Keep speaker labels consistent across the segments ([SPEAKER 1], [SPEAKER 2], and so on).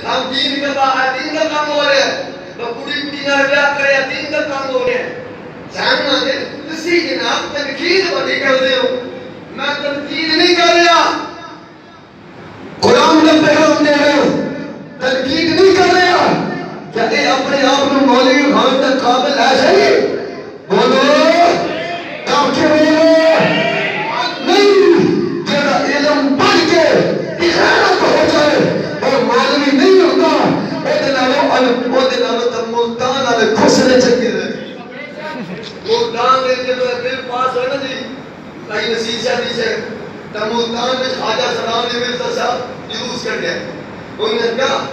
[SPEAKER 1] ہم دین کا باہر دین کا کام ہو رہے ہیں تو کڑی کڑی نہ بیا کرے دین کا کام ہو رہے ہیں جاننا دے کسی جناب تنقید بڑی کر دے ہو میں تنقید نہیں کر رہا قرآن نے پیغام دے رہے ہو تنقید نہیں کر رہا کیا اے اپنے آپ میں مولوی خان تک قابل ہے صحیح بولو کام کے بولو نہیں جڑا علم پڑھ کے غیرت ہو جائے اور مولوی نہیں ہوتا وہ دنالو تب ملتان والے خسرے چکے رہے ملتان دے کے دل پاس ہے نا جی کئی نصیب شاہدی سے تب ملتان میں خواجہ سلام نے مرزا صاحب جلوس کر گئے انہوں نے کہا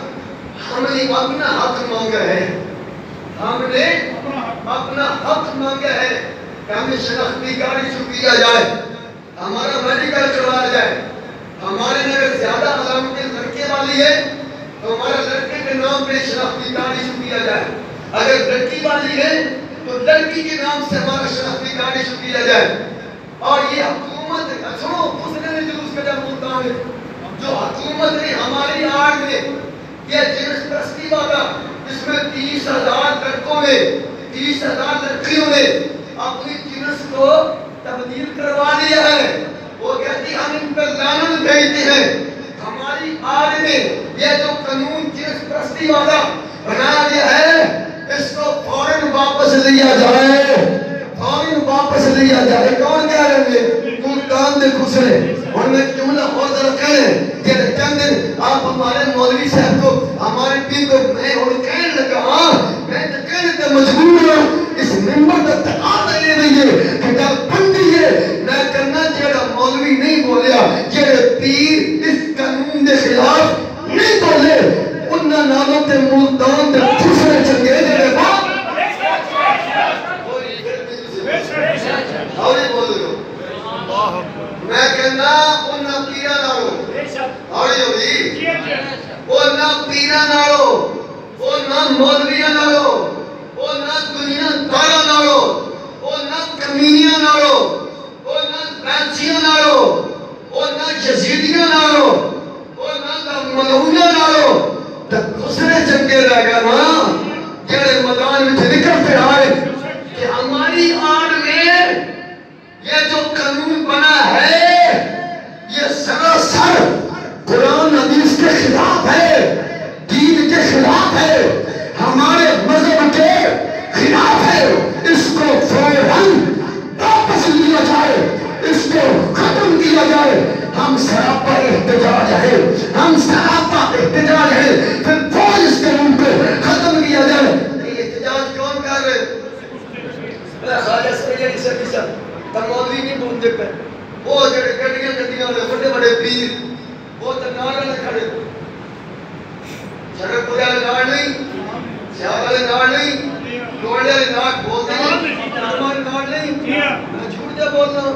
[SPEAKER 1] ہم نے اپنا حق مانگا ہے ہم نے اپنا حق مانگا ہے کہ ہمیں شناختی کارڈ ایشو کیا جائے ہمارا میڈیکل کروایا جائے ہمارے میں اگر زیادہ علامتیں لڑکے والی ہے تو ہمارا لڑکے کے نام پہ شناختی کارڈ ایشو کیا جائے اگر لڑکی والی ہے تو لڑکی کے نام سے ہمارا شناختی کارڈ ایشو کیا جائے اور یہ حکومت سنو دوسرے نے جلوس کا جب ملتان ہے جو حکومت نے ہماری آڑ میں یہ جنس پرستی والا جس میں 30,000 لڑکوں میں 30,000 لڑکیوں نے اپنی جنس کو تبدیل کروا لیا ہے وہ کہتی ہم ان پر لعنت بھیجتے ہیں ہماری آڑ میں یہ جو قانون جنس پرستی والا بنایا گیا ہے اس کو فوراً واپس لیا جائے فوراً واپس لیا جائے کون کہہ رہے ہیں ملتان دے خسرے اور میں جملہ اور ذرا کہیں کہ چند دن آپ ہمارے مولوی صاحب کو ہمارے پیر کو میں اور کہنے لگا ہاں میں تو کہنے تے مجبور ہوں اس ممبر کا تقاضا یہ نہیں ہے کہ جب بندی ہے میں کرنا جیڑا مولوی نہیں بولیا جیڑے پیر اس قانون دے خلاف نہیں بولے انہاں نالوں تے ملتان دے خسرے چنگے جیڑے باپ اور یہ بول دو میں کہنا انہاں پیرا نالو اور یہ ہوئی انہاں پیرا نالو انہاں مولویاں نالو انہاں دنیا دارا نالو انہاں کمینیاں نالو انہاں بینچیاں نالو انہاں یزیدیاں نالو انہاں ملعونیاں نالو تک خسرے چنگے رہ گا نا جڑے میدان میں نکلتے آئے کہ ہماری آڑ میں یہ جو قانون بنا ہے یہ سراسر قرآن حدیث کے خلاف ہے دین کے خلاف ہے ہمارے مذہب کے خلاف ہے اس کو فوراً واپس لیا جائے اس کو ختم کیا جائے ہم سراپا احتجاج ہے ہم سراپا احتجاج ہے پھر فوج اس قانون کو ختم کیا جائے یہ احتجاج کون کر رہے خواجہ سید عیسیٰ صاحب تم مولوی نہیں بولتے پہ وہ جڑے گڈیاں نے بڑے بڑے پیر وہ تو نال نہ کھڑے شرک پورے والے نال نہیں سیال والے نال نہیں لوڑے والے نال بولتے ہیں ہمارے نال نہیں میں جھوٹ جا بولنا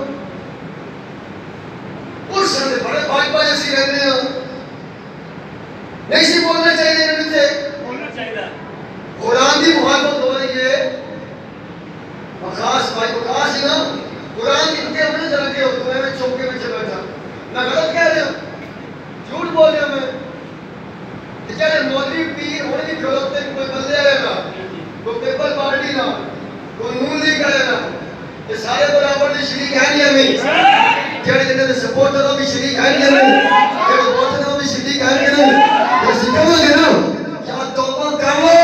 [SPEAKER 1] اس سے بڑے باجپا جیسی رہتے ہیں نہیں سی بولنا چاہیے انہوں سے بولنا چاہیے قرآن کی مخالفت ہو رہی ہے مخاص بھائی مخاص ہی نا قرآن کی انتے ہمیں چل کے ہوتے ہیں میں چوکے میں چلا تھا نہ غلط کہہ رہے ہوں جھوٹ بول رہے ہوں میں جڑے مولوی پیر ہونے کی کھلوتے کوئی بندے آئے نا کوئی پیپل پارٹی نا کوئی نون لیگ آئے نا یہ سارے برابر دی شریک ہے نہیں ہمیں جڑے جنہیں سپورٹر ہو بھی شریک ہے نہیں ہمیں جڑے بوٹر ہو بھی شریک ہے نہیں ہمیں یہ سکھو گے نا یا توبہ کرو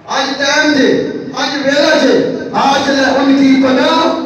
[SPEAKER 1] آج ٹائم دے آج ویلا جے آج لے ان کی پناہ